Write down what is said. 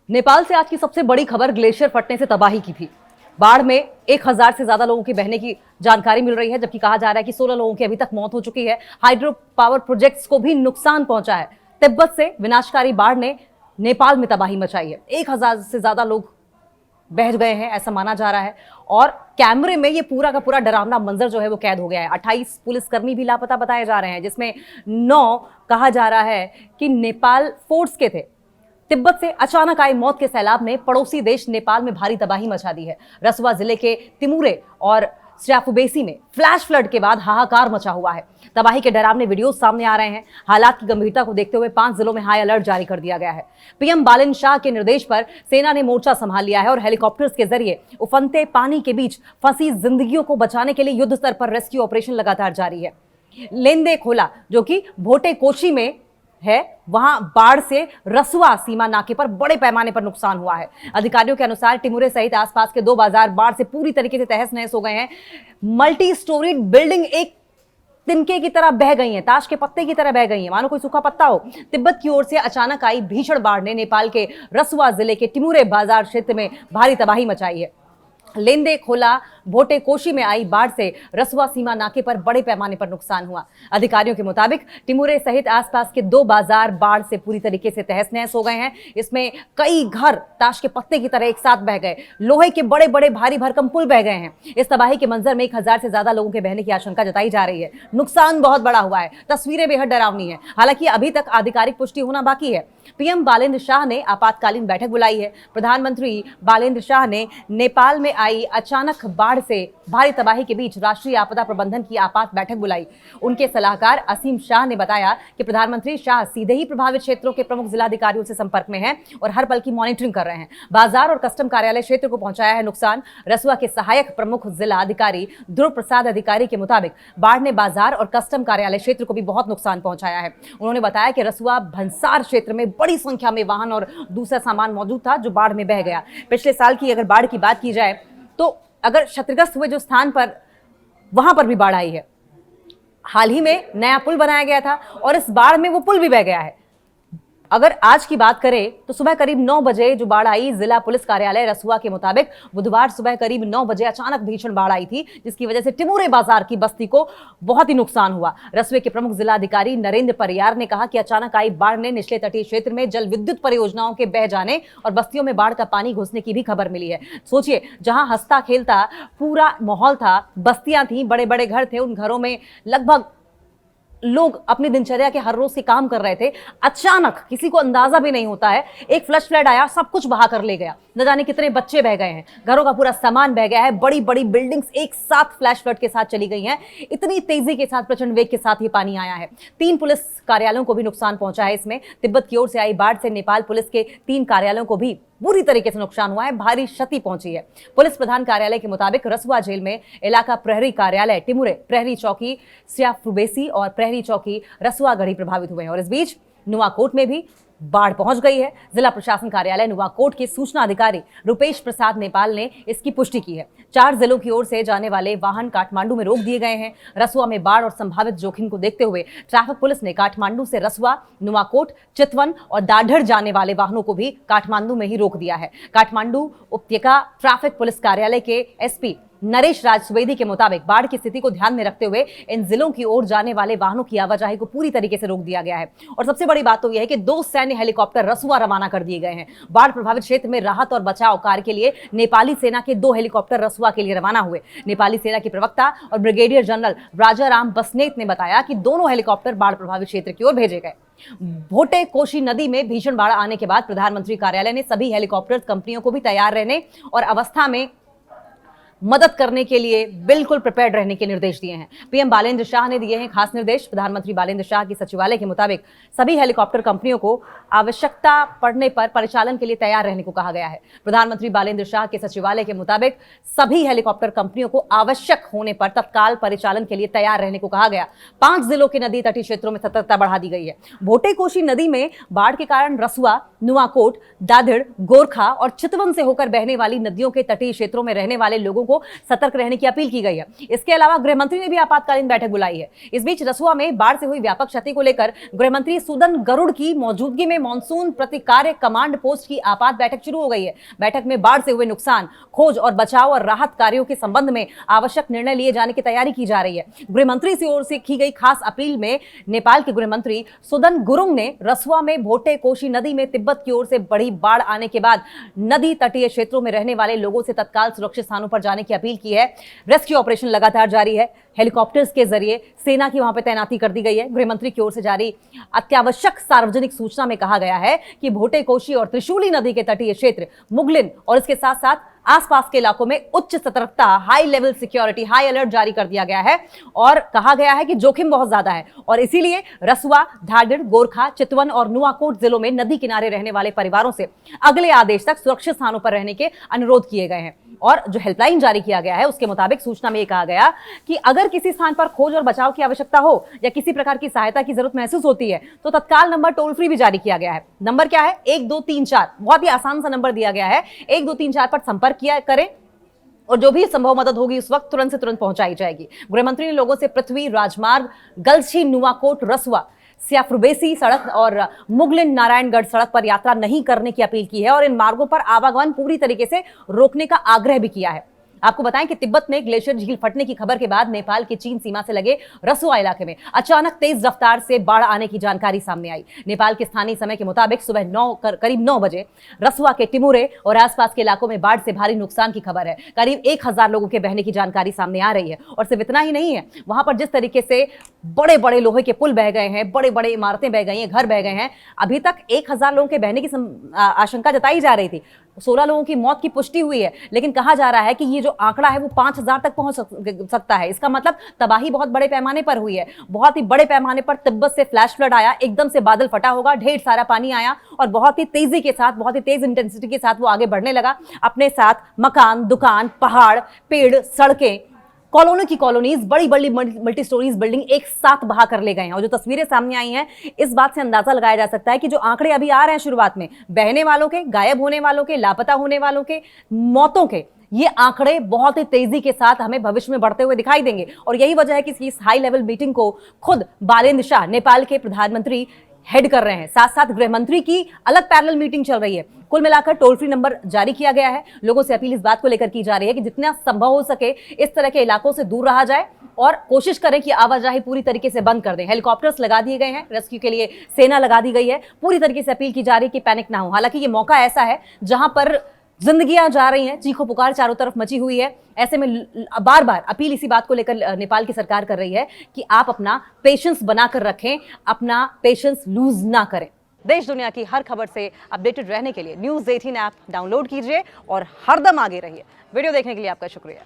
नेपाल से आज की सबसे बड़ी खबर ग्लेशियर फटने से तबाही की थी। बाढ़ में 1000 से ज्यादा लोगों के बहने की जानकारी मिल रही है, जबकि कहा जा रहा है कि 16 लोगों की अभी तक मौत हो चुकी है। हाइड्रो पावर प्रोजेक्ट्स को भी नुकसान पहुंचा है। तिब्बत से विनाशकारी बाढ़ ने नेपाल में तबाही मचाई है। 1000 से ज्यादा लोग बह गए हैं, ऐसा माना जा रहा है। और कैमरे में ये पूरा का पूरा डरावना मंजर जो है वो कैद हो गया है। 28 पुलिसकर्मी भी लापता बताए जा रहे हैं, जिसमें 9 कहा जा रहा है कि नेपाल फोर्स के थे। तिब्बत से अचानक आए मौत के सैलाब ने पड़ोसी देश नेपाल में भारी तबाही मचा दी है। रसुआ जिले के तिमुरे और स्याफुबेसी में फ्लैश फ्लड के बाद हाहाकार मचा हुआ है। तबाही के डरावने वीडियो सामने आ रहे हैं। हालात की गंभीरता को देखते हुए 5 जिलों में हाई अलर्ट जारी कर दिया गया है। पीएम बालेन्द्र शाह के निर्देश पर सेना ने मोर्चा संभाल लिया है और हेलीकॉप्टर्स के जरिए उफनते पानी के बीच फंसी जिंदगियों को बचाने के लिए युद्ध स्तर पर रेस्क्यू ऑपरेशन लगातार जारी है। लेंदे खोला, जो कि भोटे कोशी में है, वहां बाढ़ से रसुआ सीमा नाके पर बड़े पैमाने पर नुकसान हुआ है। अधिकारियों के अनुसार टिमुरे सहित आसपास के 2 बाजार बाढ़ से पूरी तरीके से तहस नहस हो गए हैं। मल्टी स्टोरीड बिल्डिंग एक तिनके की तरह बह गई हैं, ताश के पत्ते की तरह बह गई हैं, मानो कोई सूखा पत्ता हो। तिब्बत की ओर से अचानक आई भीषण बाढ़ ने नेपाल के रसुआ जिले के टिमुरे बाजार क्षेत्र में भारी तबाही मचाई है। लेंदे खोला भोटे कोशी में आई बाढ़ से रसुआ सीमा नाके पर बड़े पैमाने पर नुकसान हुआ। अधिकारियों के मुताबिक टिमुरे सहित आसपास के 2 बाजार बाढ़ से पूरी तरीके से तहस नहस हो गए हैं। इसमें कई घर ताश के पत्ते की तरह एक साथ बह गए। लोहे के बड़े बड़े भारी भरकम पुल बह गए हैं। इस तबाही के मंजर में 1000 से ज्यादा लोगों के बहने की आशंका जताई जा रही है। नुकसान बहुत बड़ा हुआ है। तस्वीरें बेहद डरावनी है। हालांकि अभी तक आधिकारिक पुष्टि होना बाकी है। पीएम बालेन्द्र शाह ने आपातकालीन बैठक बुलाई है। प्रधानमंत्री बालेन्द्र शाह ने नेपाल में आई अचानक बाढ़ से भारी तबाही के बीच राष्ट्रीय आपदा प्रबंधन की आपात बैठक बुलाई। उनके सलाहकार असीम शाह ने बताया कि प्रधानमंत्री शाह सीधे ही प्रभावित क्षेत्रों के प्रमुख जिलाधिकारियों से संपर्क में हैं और हर पल की मॉनिटरिंग कर रहे हैं। बाजार और कस्टम कार्यालय क्षेत्र को पहुंचाया है नुकसान। रसुआ के सहायक प्रमुख जिला अधिकारी ध्रुव प्रसाद अधिकारी के मुताबिक बाढ़ ने बाजार और कस्टम कार्यालय क्षेत्र को भी बहुत नुकसान पहुंचाया है। उन्होंने बताया कि रसुआ भंसार क्षेत्र में बड़ी संख्या में वाहन और दूसरा सामान मौजूद था जो बाढ़ में बह गया। पिछले साल की अगर बाढ़ की बात की जाए तो अगर क्षतिग्रस्त हुए जो स्थान पर, वहां पर भी बाढ़ आई है। हाल ही में नया पुल बनाया गया था और इस बाढ़ में वो पुल भी बह गया है। अगर आज की बात करें तो सुबह करीब 9 बजे जो बाढ़ आई, जिला पुलिस कार्यालय रसुआ के मुताबिक बुधवार सुबह करीब 9 बजे अचानक भीषण बाढ़ आई थी, जिसकी वजह से टिमुरे बाजार की बस्ती को बहुत ही नुकसान हुआ। रसुए के प्रमुख जिला अधिकारी नरेंद्र परियार ने कहा कि अचानक आई बाढ़ ने निचले तटीय क्षेत्र में जल विद्युत परियोजनाओं के बह जाने और बस्तियों में बाढ़ का पानी घुसने की भी खबर मिली है। सोचिए, जहां हंसता खेलता पूरा माहौल था, बस्तियां थी, बड़े बड़े घर थे, उन घरों में लगभग लोग अपनी दिनचर्या के हर रोज के काम कर रहे थे। अचानक किसी को अंदाजा भी नहीं होता है, एक फ्लश फ्लड आया, सब कुछ बहा कर ले गया। न जाने कितने बच्चे बह गए हैं, घरों का पूरा सामान बह गया है। बड़ी बड़ी बिल्डिंग्स एक साथ फ्लैश फ्लड के साथ चली गई हैं। इतनी तेजी के साथ, प्रचंड वेग के साथ ये पानी आया है। 3 पुलिस कार्यालयों को भी नुकसान पहुंचा है। इसमें तिब्बत की ओर से आई बाढ़ से नेपाल पुलिस के 3 कार्यालयों को भी बुरी तरीके से नुकसान हुआ है, भारी क्षति पहुंची है। पुलिस प्रधान कार्यालय के मुताबिक रसुआ जेल में इलाका प्रहरी कार्यालय टिमुरे, प्रहरी चौकी स्याफुबेसी और प्रहरी चौकी रसुआगढ़ी प्रभावित हुए हैं। और इस बीच नुआकोट में भी बाढ़ पहुंच गई है। जिला प्रशासन कार्यालय नुआकोट के सूचना अधिकारी रुपेश प्रसाद नेपाल ने इसकी पुष्टि की है। 4 जिलों की ओर से जाने वाले वाहन काठमांडू में रोक दिए गए हैं। रसुआ में बाढ़ और संभावित जोखिम को देखते हुए ट्रैफिक पुलिस ने काठमांडू से रसुआ, नुआकोट, चितवन और दाढ़ड़ जाने वाले वाहनों को भी काठमांडू में ही रोक दिया है। काठमांडू उपत्यका ट्रैफिक पुलिस कार्यालय के एसपी नरेश राज सुवेदी के मुताबिक बाढ़ की स्थिति को ध्यान में रखते हुए इन जिलों की ओर जाने वाले वाहनों की आवाजाही को पूरी तरीके से रोक दिया गया है। और सबसे बड़ी बात तो यह है कि 2 सैन्य हेलीकॉप्टर रसुआ रवाना कर दिए गए हैं। बाढ़ प्रभावित क्षेत्र में राहत और बचाव कार्य के लिए नेपाली सेना के 2 हेलीकॉप्टर रसुआ के लिए रवाना हुए। नेपाली सेना के प्रवक्ता और ब्रिगेडियर जनरल राजाराम बस्नेत ने बताया कि दोनों हेलीकॉप्टर बाढ़ प्रभावित क्षेत्र की ओर भेजे गए। भोटे कोशी नदी में भीषण बाढ़ आने के बाद प्रधानमंत्री कार्यालय ने सभी हेलीकॉप्टर कंपनियों को भी तैयार रहने और अवस्था में मदद करने के लिए बिल्कुल प्रिपेयर्ड रहने के निर्देश दिए हैं। पीएम बालेन्द्र शाह ने दिए हैं खास निर्देश। प्रधानमंत्री बालेन्द्र शाह की सचिवालय के मुताबिक सभी हेलीकॉप्टर कंपनियों को आवश्यकता पड़ने पर परिचालन के लिए तैयार रहने को कहा गया है। प्रधानमंत्री बालेन्द्र शाह के सचिवालय के मुताबिक सभी हेलीकॉप्टर कंपनियों को आवश्यक होने पर तत्काल परिचालन के लिए तैयार रहने को कहा गया। 5 जिलों के नदी तटीय क्षेत्रों में सतर्कता बढ़ा दी गई है। भोटे कोशी नदी में बाढ़ के कारण रसुआ, नुआकोट, दादड़, गोरखा और चितवन से होकर बहने वाली नदियों के तटीय क्षेत्रों में रहने वाले लोगों को को सतर्क रहने की अपील की गई है। इसके अलावा गृह मंत्री ने भी आपातकालीन बैठक बुलाई है। इस बीच रसुआ में बाढ़ से हुई व्यापक क्षति को लेकर गृह मंत्री सुदन गरुड़ की मौजूदगी में मानसून प्रतिकार्य कमांड पोस्ट की आपात बैठक शुरू हो गई है। बैठक में बाढ़ से हुए नुकसान, खोज और बचाव और राहत कार्यों के संबंध में आवश्यक निर्णय लिए जाने की तैयारी की जा रही है। गृह मंत्री की ओर से की गई खास अपील में नेपाल के गृह मंत्री सुदन गुरुंग ने रसुआ में भोटे कोशी नदी में तिब्बत की ओर से बड़ी बाढ़ आने के बाद नदी तटीय क्षेत्रों में रहने वाले लोगों से तत्काल सुरक्षित स्थानों पर जाने की अपील की है। रेस्क्यू ऑपरेशन लगातार जारी है। हेलीकॉप्टर्स के जरिए सेना की वहां पर तैनाती कर दी गई है। गृह मंत्री की ओर से जारी अत्यावश्यक सार्वजनिक सूचना में कहा गया है कि भोटे कोशी और त्रिशूली नदी के तटीय क्षेत्र, मुगलिन और इसके साथ साथ आसपास के इलाकों में उच्च सतर्कता, high level security, high alert जारी कर दिया गया है और कहा गया है कि जोखिम बहुत ज्यादा है और इसीलिए रसुआ, धादिर, गोरखा, चितवन और नुआकोट जिलों में नदी किनारे रहने वाले परिवारों से अगले आदेश तक सुरक्षित स्थानों पर रहने के अनुरोध किए गए हैं। और जो हेल्पलाइन जारी किया गया है उसके मुताबिक सूचना में यह कहा गया कि अगर किसी स्थान पर खोज और बचाव की आवश्यकता हो या किसी प्रकार की सहायता की जरूरत महसूस होती है तो तत्काल नंबर टोल फ्री भी जारी किया गया है। नंबर क्या है? 1234। बहुत ही आसान सा नंबर दिया गया है। 1234 पर संपर्क किया करें और जो भी संभव मदद होगी उस वक्त तुरंत से तुरंत पहुंचाई जाएगी। गृहमंत्री ने लोगों से पृथ्वी राजमार्ग, गलछी, नुआकोट, रसुआ, सियाफ्रुबेसी सड़क और मुगलिन नारायणगढ़ सड़क पर यात्रा नहीं करने की अपील की है और इन मार्गों पर आवागमन पूरी तरीके से रोकने का आग्रह भी किया है। आपको बताएं कि तिब्बत में ग्लेशियर झील फटने की खबर के बाद नेपाल की चीन सीमा से लगे रसुआ इलाके में अचानक तेज रफ्तार से बाढ़ आने की जानकारी सामने आई। नेपाल के स्थानीय समय के मुताबिक सुबह करीब 9 बजे रसुआ के टिमुरे और आसपास के इलाकों में बाढ़ से भारी नुकसान की खबर है। करीब 1000 लोगों के बहने की जानकारी सामने आ रही है और सिर्फ इतना ही नहीं है, वहां पर जिस तरीके से बड़े बड़े लोहे के पुल बह गए हैं, बड़े बड़े इमारतें बह गई हैं, घर बह गए हैं, अभी तक 1000 लोगों के बहने की आशंका जताई जा रही थी। 16 लोगों की मौत की पुष्टि हुई है, लेकिन कहा जा रहा है कि ये जो आंकड़ा है वो 5000 तक पहुंच सकता है। इसका मतलब तबाही बहुत बड़े पैमाने पर हुई है। बहुत ही बड़े पैमाने पर तिब्बत से फ्लैश फ्लड आया, एकदम से बादल फटा होगा, ढेर सारा पानी आया और बहुत ही तेजी के साथ, बहुत ही तेज इंटेंसिटी के साथ वो आगे बढ़ने लगा। अपने साथ मकान, दुकान, पहाड़, पेड़, सड़कें, कॉलोनी की कॉलोनीज, बड़ी बड़ी मल्टी स्टोरीज बिल्डिंग एक साथ बहा कर ले गए हैं। और जो तस्वीरें सामने आई हैं, इस बात से अंदाजा लगाया जा सकता है कि जो आंकड़े अभी आ रहे हैं शुरुआत में, बहने वालों के, गायब होने वालों के, लापता होने वालों के, मौतों के, ये आंकड़े बहुत ही तेजी के साथ हमें भविष्य में बढ़ते हुए दिखाई देंगे। और यही वजह है कि इस हाई लेवल मीटिंग को खुद बालेंद्र शाह, नेपाल के प्रधानमंत्री, हेड कर रहे हैं। साथ साथ गृह मंत्री की अलग पैरेलल मीटिंग चल रही है। कुल मिलाकर टोल फ्री नंबर जारी किया गया है। लोगों से अपील इस बात को लेकर की जा रही है कि जितना संभव हो सके इस तरह के इलाकों से दूर रहा जाए और कोशिश करें कि आवाजाही पूरी तरीके से बंद कर दें। हेलीकॉप्टर्स लगा दिए गए हैं, रेस्क्यू के लिए सेना लगा दी गई है। पूरी तरीके से अपील की जा रही है कि पैनिक ना हो। हालांकि ये मौका ऐसा है जहां पर जिंदगियां जा रही हैं, चीखो पुकार चारों तरफ मची हुई है। ऐसे में बार बार अपील इसी बात को लेकर नेपाल की सरकार कर रही है कि आप अपना पेशेंस बनाकर रखें, अपना पेशेंस लूज ना करें। देश दुनिया की हर खबर से अपडेटेड रहने के लिए न्यूज़ 18 ऐप डाउनलोड कीजिए और हरदम आगे रहिए। वीडियो देखने के लिए आपका शुक्रिया।